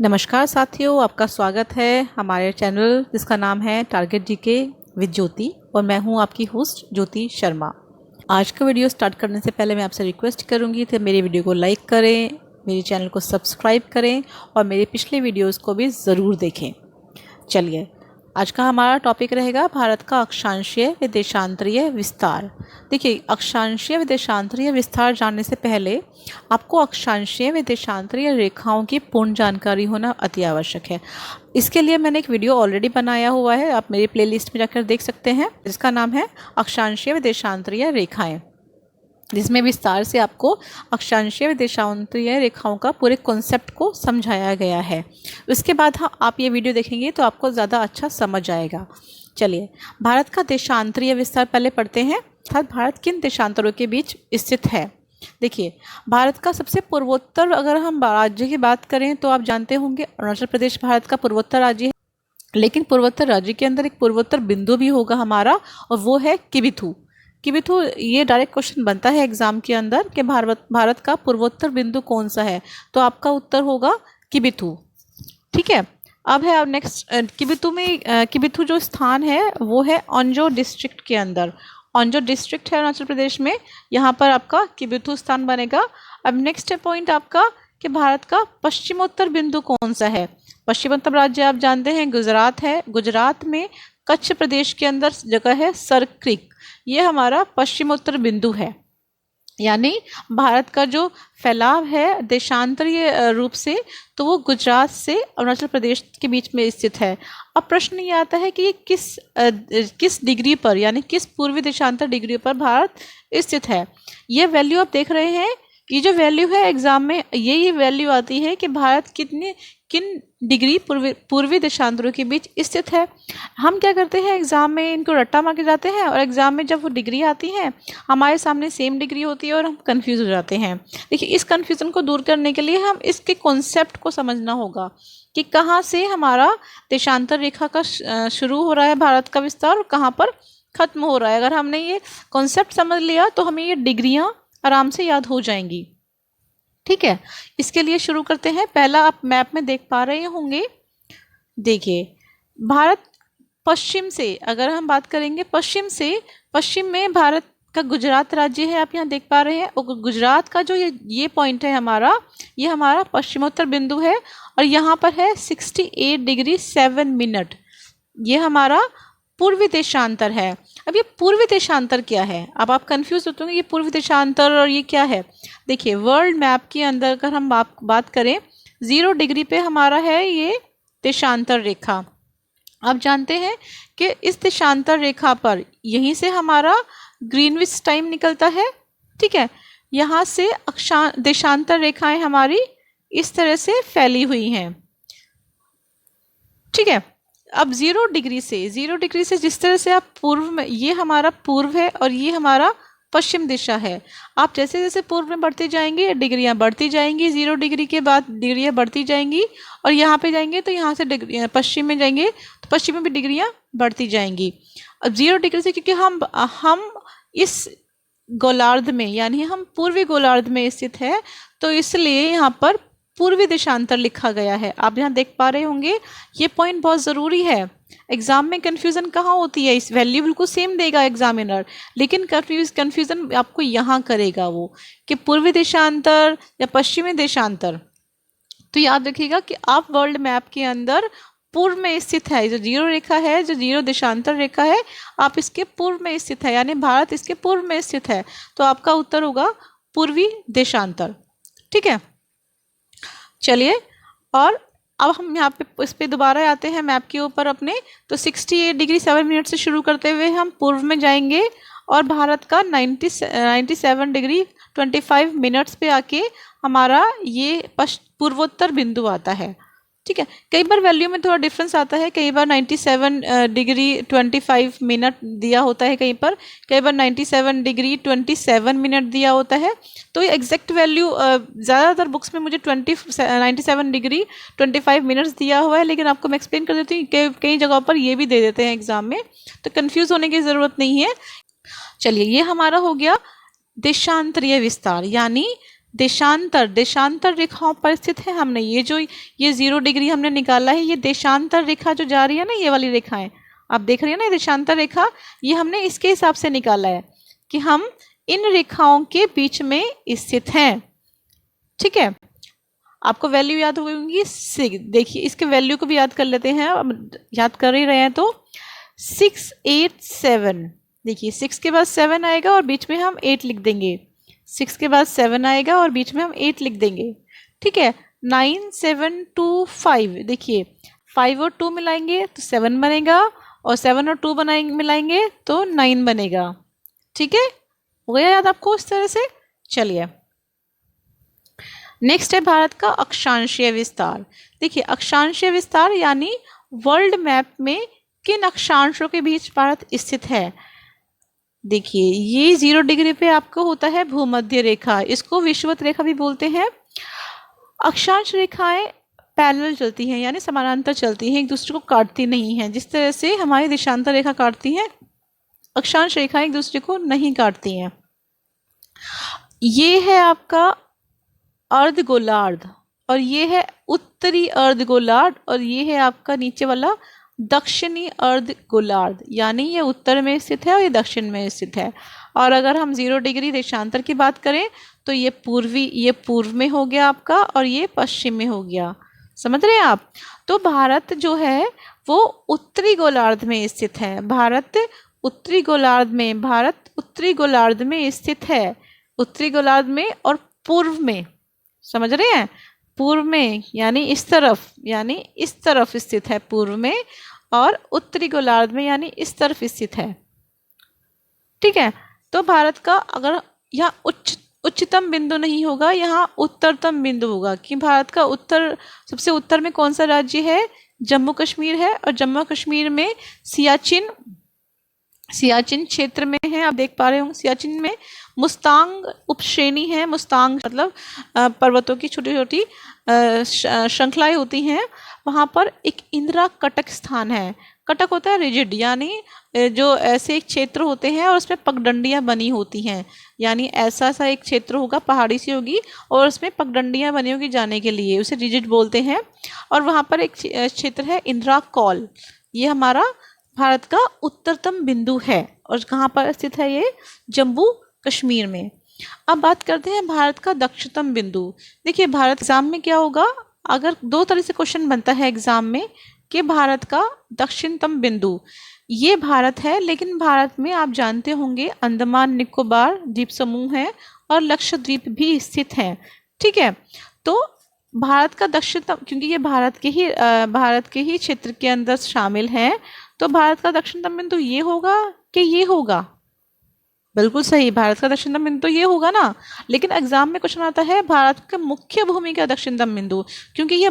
नमस्कार साथियों, आपका स्वागत है हमारे चैनल जिसका नाम है टारगेट जीके विद ज्योति और मैं हूं आपकी होस्ट ज्योति शर्मा। आज का वीडियो स्टार्ट करने से पहले मैं आपसे रिक्वेस्ट करूंगी कि मेरे वीडियो को लाइक करें, मेरे चैनल को सब्सक्राइब करें और मेरे पिछले वीडियोस को भी ज़रूर देखें। चलिए, आज का हमारा टॉपिक रहेगा भारत का अक्षांशीय विदेशांतरीय विस्तार। देखिए, अक्षांशीय विदेशांतरीय विस्तार जानने से पहले आपको अक्षांशीय विदेशांतरीय रेखाओं की पूर्ण जानकारी होना अति आवश्यक है। इसके लिए मैंने एक वीडियो ऑलरेडी बनाया हुआ है, आप मेरी प्लेलिस्ट में जाकर देख सकते हैं, जिसका नाम है अक्षांशीय विदेशांतरीय रेखाएं, जिसमें विस्तार से आपको अक्षांशीय विदेशांतरीय रेखाओं का पूरे कॉन्सेप्ट को समझाया गया है। उसके बाद आप ये वीडियो देखेंगे तो आपको ज़्यादा अच्छा समझ आएगा। चलिए, भारत का देशांतरीय विस्तार पहले पढ़ते हैं। अर्थात भारत किन देशांतरों के बीच स्थित है। देखिए, भारत का सबसे पूर्वोत्तर अगर हम राज्य की बात करें तो आप जानते होंगे अरुणाचल प्रदेश भारत का पूर्वोत्तर राज्य है। लेकिन पूर्वोत्तर राज्य के अंदर एक पूर्वोत्तर बिंदु भी होगा हमारा, और वो है किबिथु। किबिथु, ये डायरेक्ट क्वेश्चन बनता है एग्जाम के अंदर कि भारत का पूर्वोत्तर बिंदु कौन सा है, तो आपका उत्तर होगा किबिथु। ठीक है, अब है नेक्स्ट किबिथु में किबिथु जो स्थान है वो है ओंजो डिस्ट्रिक्ट के अंदर। ओंजो डिस्ट्रिक्ट है अरुणाचल प्रदेश में, यहाँ पर आपका किबिथु स्थान बनेगा। अब नेक्स्ट पॉइंट आपका कि भारत का पश्चिमोत्तर बिंदु कौन सा है। पश्चिमोत्तर राज्य आप जानते हैं गुजरात है। गुजरात में कच्छ प्रदेश के अंदर जगह है सर क्रीक, ये हमारा पश्चिमोत्तर बिंदु है। यानी भारत का जो फैलाव है देशांतरीय रूप से, तो वो गुजरात से अरुणाचल प्रदेश के बीच में स्थित है। अब प्रश्न ये आता है कि ये किस डिग्री पर, यानी किस पूर्वी देशांतर डिग्री पर भारत स्थित है। ये वैल्यू आप देख रहे हैं, ये जो वैल्यू है एग्जाम में यही वैल्यू आती है कि भारत किन डिग्री पूर्वी देशांतरों के बीच स्थित है। हम क्या करते हैं, एग्जाम में इनको रट्टा मार के जाते हैं और एग्जाम में जब वो डिग्री आती है हमारे सामने सेम डिग्री होती है और हम कंफ्यूज हो जाते हैं। देखिए, इस कंफ्यूजन को दूर करने के लिए हम इसके कॉन्सेप्ट को समझना होगा कि कहाँ से हमारा देशांतर रेखा का शुरू हो रहा है भारत का विस्तार और कहाँ पर खत्म हो रहा है। अगर हमने ये कॉन्सेप्ट समझ लिया तो हमें ये डिग्रियाँ आराम से याद हो जाएंगी। ठीक है, इसके लिए शुरू करते हैं। पहला आप मैप में देख पा रहे होंगे। देखिए, भारत पश्चिम से अगर हम बात करेंगे, पश्चिम में भारत का गुजरात राज्य है, आप यहाँ देख पा रहे हैं। और गुजरात का जो ये पॉइंट है हमारा, ये हमारा पश्चिमोत्तर बिंदु है और यहाँ पर है 68 डिग्री 7 मिनट, ये हमारा पूर्वी देशांतर है। अब ये पूर्वी देशांतर क्या है, अब आप कंफ्यूज होते होंगे ये पूर्वी देशांतर और ये क्या है। देखिए, वर्ल्ड मैप के अंदर अगर हम बात करें 0 डिग्री पे हमारा है ये देशांतर रेखा। आप जानते हैं कि इस देशांतर रेखा पर यहीं से हमारा ग्रीनविच टाइम निकलता है। ठीक है, यहाँ से देशांतर रेखाएं हमारी इस तरह से फैली हुई हैं। ठीक है, अब 0 डिग्री से जिस तरह से आप पूर्व में, ये हमारा पूर्व है और ये हमारा पश्चिम दिशा है। आप जैसे जैसे पूर्व में बढ़ते जाएंगे डिग्रियां बढ़ती जाएंगी, 0 डिग्री के बाद डिग्रियां बढ़ती जाएंगी और यहाँ पे जाएंगे तो यहाँ से पश्चिम में जाएंगे तो पश्चिम में भी डिग्रियां बढ़ती जाएंगी। अब 0 डिग्री से, क्योंकि हम इस गोलार्ध में, यानी हम पूर्वी गोलार्ध में स्थित है, तो इसलिए यहाँ पर पूर्वी देशांतर लिखा गया है। आप यहाँ देख पा रहे होंगे, ये पॉइंट बहुत ज़रूरी है। एग्जाम में कंफ्यूजन कहाँ होती है, इस वैल्यू बिल्कुल सेम देगा एग्जामिनर, लेकिन कंफ्यूजन आपको यहाँ करेगा वो कि पूर्वी देशांतर या पश्चिमी देशांतर। तो याद रखिएगा कि आप वर्ल्ड मैप के अंदर पूर्व में स्थित है। जो 0 रेखा है, जो 0 देशांतर रेखा है, आप इसके पूर्व में स्थित है, यानी भारत इसके पूर्व में स्थित है, तो आपका उत्तर होगा पूर्वी देशांतर। ठीक है, चलिए, और अब हम यहाँ पे इस पे दोबारा आते हैं मैप के ऊपर अपने। तो 68 डिग्री 7 मिनट से शुरू करते हुए हम पूर्व में जाएंगे और भारत का 97 डिग्री 25 मिनट्स पे आके हमारा ये पूर्वोत्तर बिंदु आता है। ठीक है, कई बार वैल्यू में थोड़ा डिफरेंस आता है, कई बार 97 डिग्री 25 मिनट दिया होता है, कई बार 97 डिग्री 27 मिनट दिया होता है। तो ये एग्जैक्ट वैल्यू ज़्यादातर बुक्स में मुझे 97 डिग्री 25 मिनट्स दिया हुआ है, लेकिन आपको मैं एक्सप्लेन कर देती हूँ कई जगहों पर ये भी दे देते हैं एग्जाम में, तो कन्फ्यूज़ होने की ज़रूरत नहीं है। चलिए, ये हमारा हो गया देशांतरीय विस्तार, यानी देशांतर, देशांतर रेखाओं पर स्थित है। हमने ये 0 डिग्री हमने निकाला है, ये देशांतर रेखा जो जा रही है ना, ये वाली रेखाएं आप देख रही है ना, देशांतर रेखा, ये हमने इसके हिसाब से निकाला है कि हम इन रेखाओं के बीच में स्थित हैं। ठीक है, आपको वैल्यू याद हो गई होंगी 6। देखिए इसके वैल्यू को भी याद कर लेते हैं, अब याद कर ही रहे हैं तो 6 8 7, देखिए 6 के बाद 7 आएगा और बीच में हम 8 लिख देंगे, 6 के बाद 7 आएगा और बीच में हम 8 लिख देंगे। ठीक है, 9 7 2 5, देखिए 5 और 2 मिलाएंगे तो 7 बनेगा और 7 और 2 मिलाएंगे तो 9 बनेगा। ठीक है, हो गया याद आपको इस तरह से। चलिए नेक्स्ट है भारत का अक्षांशीय विस्तार। देखिए अक्षांशीय विस्तार यानी वर्ल्ड मैप में किन अक्षांशों के बीच भारत स्थित है। देखिए ये 0 डिग्री पे आपको होता है भूमध्य रेखा, इसको विषुवत रेखा भी बोलते हैं। अक्षांश रेखाएं पैरेलल चलती हैं यानी समानांतर चलती हैं, एक दूसरे को काटती नहीं हैं। जिस तरह से हमारी देशांतर रेखा काटती हैं, अक्षांश रेखाएं एक दूसरे को नहीं काटती हैं। ये है आपका अर्धगोलार्ध और ये है उत्तरी अर्धगोलार्ध और ये है आपका नीचे वाला दक्षिणी अर्धगोलार्ध, यानी ये उत्तर में स्थित है और ये दक्षिण में स्थित है। और अगर हम 0 डिग्री देशांतर की बात करें तो ये पूर्व में हो गया आपका और ये पश्चिम में हो गया। समझ रहे हैं आप। तो भारत जो है वो उत्तरी गोलार्ध में स्थित है, भारत उत्तरी गोलार्ध में स्थित है, उत्तरी गोलार्ध में और पूर्व में, समझ रहे हैं, पूर्व में यानी इस तरफ स्थित है पूर्व में, और उत्तरी गोलार्ध में यानी इस तरफ स्थित है। ठीक है, तो भारत का अगर यहाँ उच्चतम बिंदु नहीं होगा, यहाँ उत्तरतम बिंदु होगा कि भारत का सबसे उत्तर में कौन सा राज्य है, जम्मू कश्मीर है। और जम्मू कश्मीर में सियाचिन क्षेत्र में है, आप देख पा रहे होंगे। सियाचिन में मुस्तांग उपश्रेणी है, मुस्तांग मतलब पर्वतों की छोटी छोटी श्रृंखलाएं होती हैं। वहाँ पर एक इंदिरा कटक स्थान है। कटक होता है रिजिड, यानी जो ऐसे एक क्षेत्र होते हैं और उसमें पगडंडियाँ बनी होती हैं, यानी ऐसा सा एक क्षेत्र होगा, पहाड़ी सी होगी और उसमें पगडंडियाँ बनी होगी जाने के लिए, उसे रिजिड बोलते हैं। और वहाँ पर एक क्षेत्र है इंदिरा कॉल, ये हमारा भारत का उत्तरतम बिंदु है और कहाँ पर स्थित है, ये जम्मू कश्मीर में। अब बात करते हैं भारत का दक्षिणतम बिंदु। देखिए भारत एग्जाम में क्या होगा, अगर 2 तरह से क्वेश्चन बनता है एग्जाम में कि भारत का दक्षिणतम बिंदु ये भारत है, लेकिन भारत में आप जानते होंगे अंडमान निकोबार द्वीप समूह है और लक्षद्वीप भी स्थित हैं। ठीक है, तो भारत का दक्षिणतम, क्योंकि ये भारत के ही क्षेत्र के अंदर शामिल है, तो भारत का दक्षिणतम बिंदु ये होगा कि ये होगा। बिल्कुल सही, भारत का दक्षिणतम बिंदु तो ये होगा ना। लेकिन एग्जाम में क्वेश्चन आता है भारत का मुख्य भूमि का दक्षिणतम बिंदु, क्योंकि ये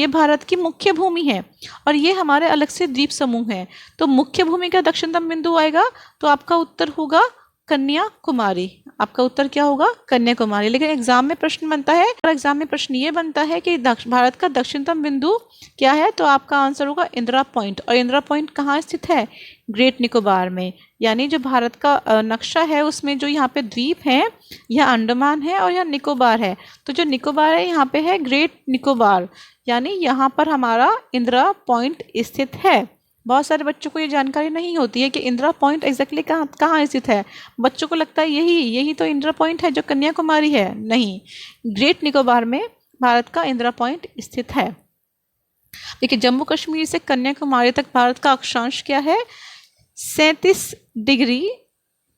भारत की मुख्य भूमि है और ये हमारे अलग से द्वीप समूह है। तो मुख्य भूमि का दक्षिणतम बिंदु आएगा तो आपका उत्तर होगा कन्याकुमारी। आपका उत्तर क्या होगा, कन्याकुमारी। लेकिन एग्जाम में प्रश्न बनता है, और एग्जाम में प्रश्न ये बनता है कि भारत का दक्षिणतम बिंदु क्या है, तो आपका आंसर होगा इंदिरा पॉइंट। और इंदिरा पॉइंट कहाँ स्थित है, ग्रेट निकोबार में। यानी जो भारत का नक्शा है उसमें जो यहाँ पे द्वीप हैं, यह अंडमान है और यह निकोबार है। तो जो निकोबार है यहाँ पे है ग्रेट निकोबार, यानी यहाँ पर हमारा इंदिरा पॉइंट स्थित है। बहुत सारे बच्चों को ये जानकारी नहीं होती है कि इंदिरा पॉइंट एग्जैक्टली कहाँ स्थित है। बच्चों को लगता है यही तो इंदिरा पॉइंट है जो कन्याकुमारी है। नहीं, ग्रेट निकोबार में भारत का इंदिरा पॉइंट स्थित है। देखिए जम्मू कश्मीर से कन्याकुमारी तक भारत का अक्षांश क्या है, 37 डिग्री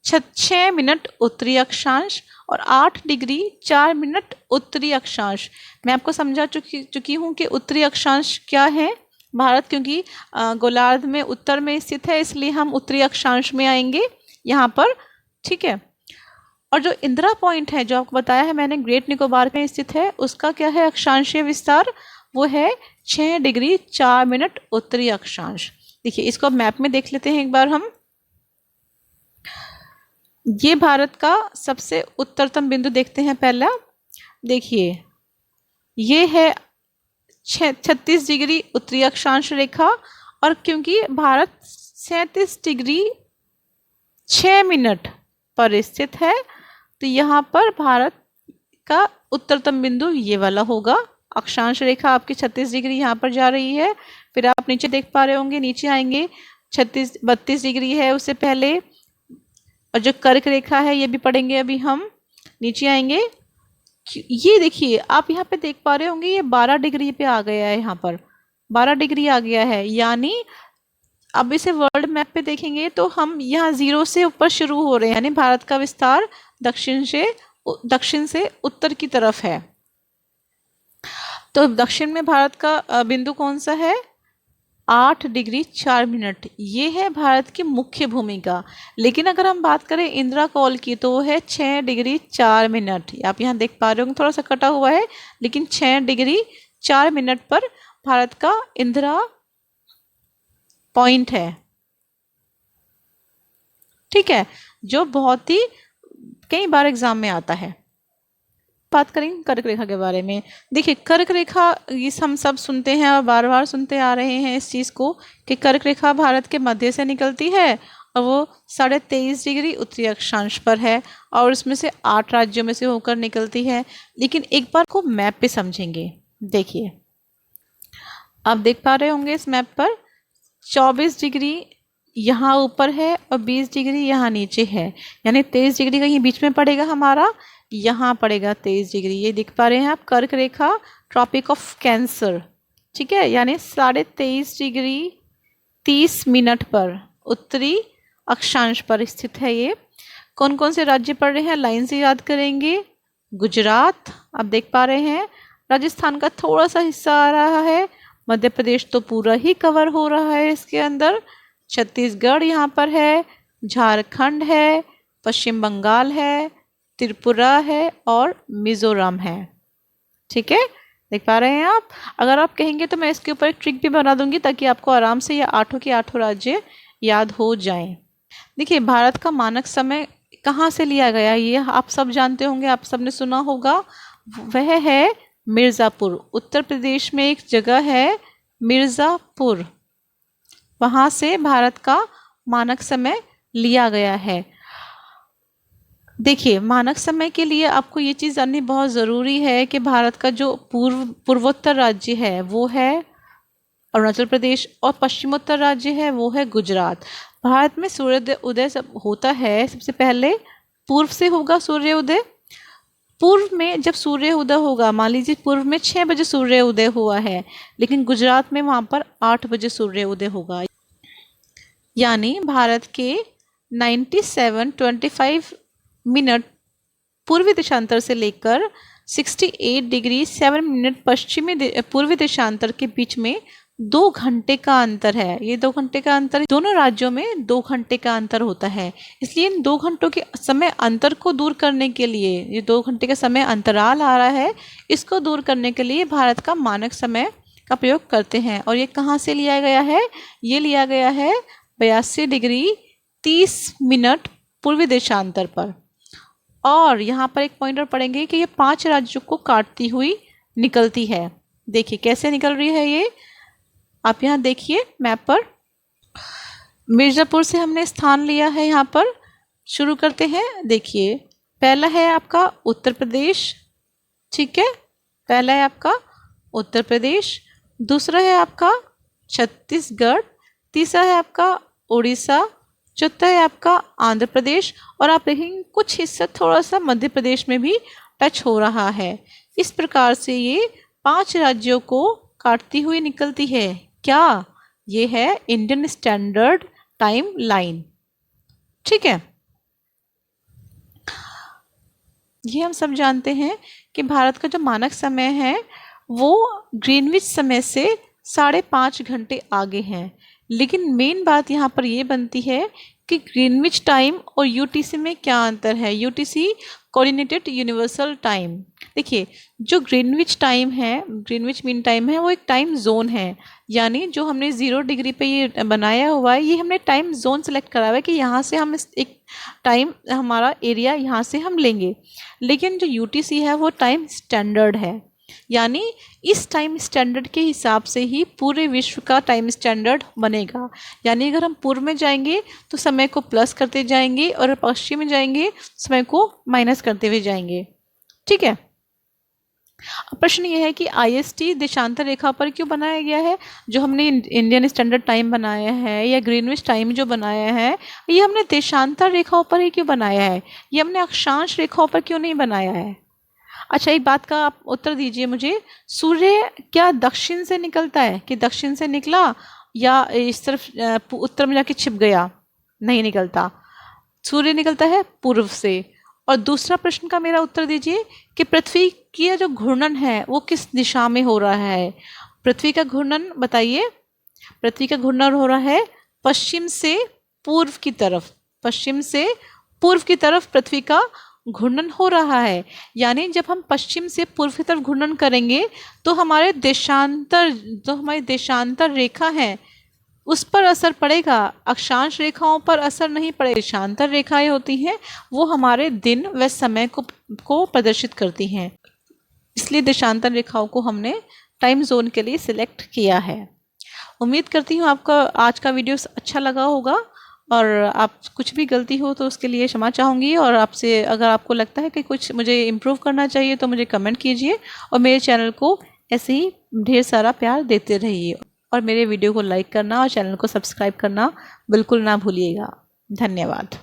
6 मिनट उत्तरी अक्षांश और 8 डिग्री 4 मिनट उत्तरी अक्षांश। मैं आपको समझा चुकी हूँ कि उत्तरी अक्षांश क्या है। भारत क्योंकि गोलार्ध में उत्तर में स्थित है, इसलिए हम उत्तरी अक्षांश में आएंगे यहाँ पर। ठीक है, और जो इंदिरा पॉइंट है जो आपको बताया है मैंने, ग्रेट निकोबार में स्थित है, उसका क्या है अक्षांशीय विस्तार, वो है 6 डिग्री 4 मिनट उत्तरी अक्षांश। देखिए इसको मैप में देख लेते हैं एक बार हम। ये भारत का सबसे उत्तरतम बिंदु देखते हैं पहला। देखिए ये है 36 डिग्री उत्तरी अक्षांश रेखा, और क्योंकि भारत 37 डिग्री 6 मिनट पर स्थित है, तो यहाँ पर भारत का उत्तरतम बिंदु ये वाला होगा। अक्षांश रेखा आपकी 36 डिग्री यहाँ पर जा रही है। फिर आप नीचे देख पा रहे होंगे, नीचे आएंगे 32 डिग्री है उससे पहले, और जो कर्क रेखा है ये भी पढ़ेंगे अभी हम। नीचे आएंगे, ये देखिए आप यहाँ पे देख पा रहे होंगे ये 12 डिग्री पे आ गया है, यहाँ पर 12 डिग्री आ गया है। यानी अब इसे वर्ल्ड मैप पे देखेंगे तो हम यहाँ 0 से ऊपर शुरू हो रहे हैं, यानी भारत का विस्तार दक्षिण से उत्तर की तरफ है। तो दक्षिण में भारत का बिंदु कौन सा है? 8 डिग्री 4 मिनट, ये है भारत की मुख्य भूमिका। लेकिन अगर हम बात करें इंदिरा कॉल की तो वो है 6 डिग्री 4 मिनट। आप यहाँ देख पा रहे होंगे थोड़ा सा कटा हुआ है, लेकिन 6 डिग्री 4 मिनट पर भारत का इंदिरा पॉइंट है। ठीक है, जो बहुत ही कई बार एग्जाम में आता है। बात करेंगे कर्क रेखा के बारे में। देखिए कर्क रेखा, ये हम सब सुनते हैं और बार बार सुनते आ रहे हैं इस चीज़ को कि कर्क रेखा भारत के मध्य से निकलती है और वो 23.5 डिग्री उत्तरी अक्षांश पर है और उसमें से 8 राज्यों में से होकर निकलती है। लेकिन एक बार को मैप पे समझेंगे। देखिए आप देख पा रहे होंगे इस मैप पर 24 डिग्री यहाँ ऊपर है और 20 डिग्री यहाँ नीचे है, यानी 23 डिग्री कहीं बीच में पड़ेगा हमारा, यहाँ पड़ेगा 23 डिग्री। ये दिख पा रहे हैं आप, कर्क रेखा ट्रॉपिक ऑफ कैंसर। ठीक है, यानी 23.5 डिग्री 30 मिनट पर उत्तरी अक्षांश पर स्थित है ये। कौन कौन से राज्य पड़ रहे हैं लाइन से याद करेंगे। गुजरात आप देख पा रहे हैं, राजस्थान का थोड़ा सा हिस्सा आ रहा है, मध्य प्रदेश तो पूरा ही कवर हो रहा है इसके अंदर, छत्तीसगढ़ यहाँ पर है, झारखंड है, पश्चिम बंगाल है, त्रिपुरा है और मिजोरम है। ठीक है, देख पा रहे हैं आप। अगर आप कहेंगे तो मैं इसके ऊपर एक ट्रिक भी बना दूंगी ताकि आपको आराम से ये 8 के 8 राज्य याद हो जाएं। देखिए भारत का मानक समय कहाँ से लिया गया, ये आप सब जानते होंगे, आप सबने सुना होगा। वह है मिर्ज़ापुर, उत्तर प्रदेश में एक जगह है मिर्ज़ापुर, वहाँ से भारत का मानक समय लिया गया है। देखिए मानक समय के लिए आपको ये चीज़ जाननी बहुत ज़रूरी है कि भारत का जो पूर्वोत्तर राज्य है वो है अरुणाचल प्रदेश और पश्चिमोत्तर राज्य है वो है गुजरात। भारत में सूर्योदय उदय सब होता है सबसे पहले पूर्व से होगा सूर्य उदय। पूर्व में जब सूर्य उदय होगा, मान लीजिए पूर्व में 6 बजे सूर्य उदय हुआ है, लेकिन गुजरात में वहाँ पर 8 बजे सूर्य उदय होगा। यानी भारत के 97.25 मिनट पूर्वी देशांतर से लेकर 68 डिग्री 7 मिनट पश्चिमी पूर्वी देशांतर के बीच में 2 घंटे का अंतर है। ये 2 घंटे का अंतर दोनों राज्यों में 2 घंटे का अंतर होता है। इसलिए इन 2 घंटों के समय अंतर को दूर करने के लिए, ये 2 घंटे का समय अंतराल आ रहा है, इसको दूर करने के लिए भारत का मानक समय का प्रयोग करते हैं। और ये कहाँ से लिया गया है? ये लिया गया है 82 डिग्री 30 मिनट पूर्वी देशांतर पर। और यहाँ पर एक पॉइंट और पढ़ेंगे कि ये 5 राज्यों को काटती हुई निकलती है। देखिए कैसे निकल रही है ये, आप यहाँ देखिए मैप पर। मिर्ज़ापुर से हमने स्थान लिया है, यहाँ पर शुरू करते हैं। देखिए पहला है आपका उत्तर प्रदेश, ठीक है, पहला है आपका उत्तर प्रदेश, दूसरा है आपका छत्तीसगढ़, तीसरा है आपका उड़ीसा, चौथा है आपका आंध्र प्रदेश, और आप देखेंगे कुछ हिस्सा थोड़ा सा मध्य प्रदेश में भी टच हो रहा है। इस प्रकार से ये 5 राज्यों को काटती हुई निकलती है। क्या? ये है इंडियन स्टैंडर्ड टाइम लाइन। ठीक है, ये हम सब जानते हैं कि भारत का जो मानक समय है वो ग्रीनविच समय से 5.5 घंटे आगे हैं। लेकिन मेन बात यहाँ पर ये बनती है कि ग्रीनविच टाइम और यूटीसी में क्या अंतर है। UTC coordinated universal time. देखिए जो ग्रीनविच टाइम है, ग्रीनविच मीन टाइम है, वो एक टाइम जोन है। यानी जो हमने 0 डिग्री पे ये बनाया हुआ है, ये हमने टाइम जोन सेलेक्ट करा हुआ है कि यहाँ से हम एक टाइम, हमारा एरिया यहाँ से हम लेंगे। लेकिन जो यूटीसी है वो टाइम स्टैंडर्ड है, यानी इस टाइम स्टैंडर्ड के हिसाब से ही पूरे विश्व का टाइम स्टैंडर्ड बनेगा। यानी अगर हम पूर्व में जाएंगे तो समय को प्लस करते जाएंगे और पश्चिम में जाएंगे समय को माइनस करते हुए जाएंगे। ठीक है, अब प्रश्न ये है कि आईएसटी देशांतर रेखा पर क्यों बनाया गया है। जो हमने इंडियन स्टैंडर्ड टाइम बनाया है या ग्रीनविच टाइम जो बनाया है, ये हमने देशांतर रेखाओं पर ही क्यों बनाया है, ये हमने अक्षांश रेखाओं पर क्यों नहीं बनाया है। अच्छा, एक बात का आप उत्तर दीजिए मुझे, सूर्य क्या दक्षिण से निकलता है, कि दक्षिण से निकला या इस तरफ उत्तर में जाके छिप गया, नहीं निकलता, सूर्य निकलता है पूर्व से। और दूसरा प्रश्न का मेरा उत्तर दीजिए कि पृथ्वी की जो घूर्णन है वो किस दिशा में हो रहा है। पृथ्वी का घूर्णन बताइए। पृथ्वी का घूर्णन हो रहा है पश्चिम से पूर्व की तरफ, पश्चिम से पूर्व की तरफ पृथ्वी का घूर्णन हो रहा है। यानी जब हम पश्चिम से पूर्व की तरफ घूर्णन करेंगे तो हमारी देशांतर रेखा है उस पर असर पड़ेगा, अक्षांश रेखाओं पर असर नहीं पड़ेगा। देशांतर रेखाएं होती हैं वो हमारे दिन व समय को प्रदर्शित करती हैं, इसलिए देशांतर रेखाओं को हमने टाइम जोन के लिए सिलेक्ट किया है। उम्मीद करती हूँ आपका आज का वीडियो अच्छा लगा होगा, और आप कुछ भी गलती हो तो उसके लिए क्षमा चाहूँगी। और आपसे अगर आपको लगता है कि कुछ मुझे इम्प्रूव करना चाहिए तो मुझे कमेंट कीजिए, और मेरे चैनल को ऐसे ही ढेर सारा प्यार देते रहिए, और मेरे वीडियो को लाइक करना और चैनल को सब्सक्राइब करना बिल्कुल ना भूलिएगा। धन्यवाद।